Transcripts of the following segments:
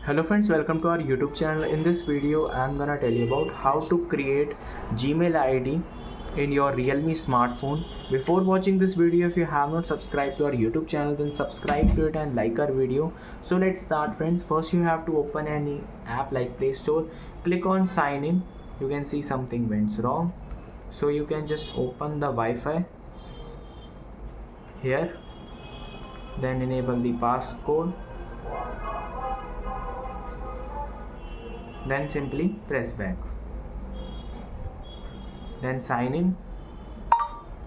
Hello friends, welcome to our YouTube channel. In this video, I'm gonna tell you about how to create Gmail ID in your Realme smartphone. Before watching this video, if you have not subscribed to our YouTube channel, then subscribe to it and like our video. So let's start friends. First you have to open any app like Play Store. Click on sign in. You can see something went wrong. So you can just open the Wi-Fi here. Then enable the passcode. Then simply press back, then sign in.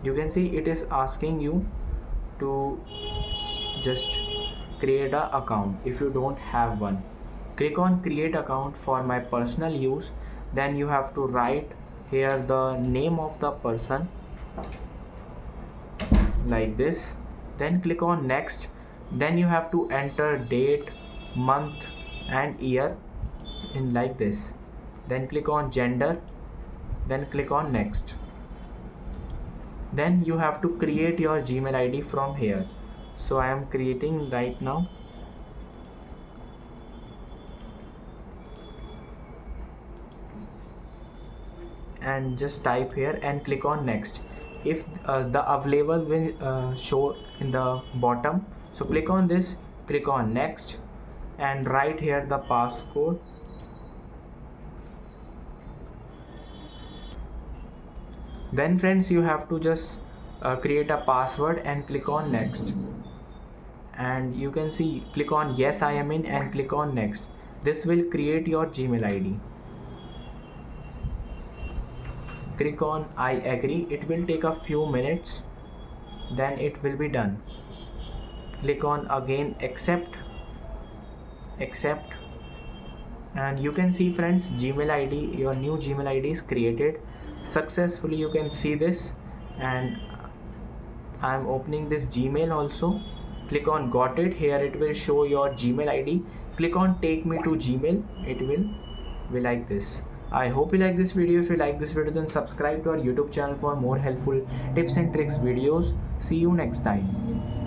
You can see it is asking you to just create a account. If you don't have one, click on create account for my personal use. Then you have to write here the name of the person like this. Then click on next. Then you have to enter date, month and year in like this. Then click on gender, then click on next. Then you have to create your Gmail ID from here. So I am creating right now. And just type here and click on next. If the available will show in the bottom, so click on this, click on next and write here the passcode. Then friends, you have to just create a password and click on next. And you can see click on yes I am in and click on next. This will create your Gmail ID. Click on I agree. It will take a few minutes, then it will be done. Click on again accept, and you can see friends, Gmail ID, your new Gmail ID is created successfully. You can see this, and I am opening this Gmail also. Click on got it. Here it will show your Gmail ID. Click on take me to Gmail. It will be like this. I hope you like this video. If you like this video, then subscribe to our YouTube channel for more helpful tips and tricks videos. See you next time.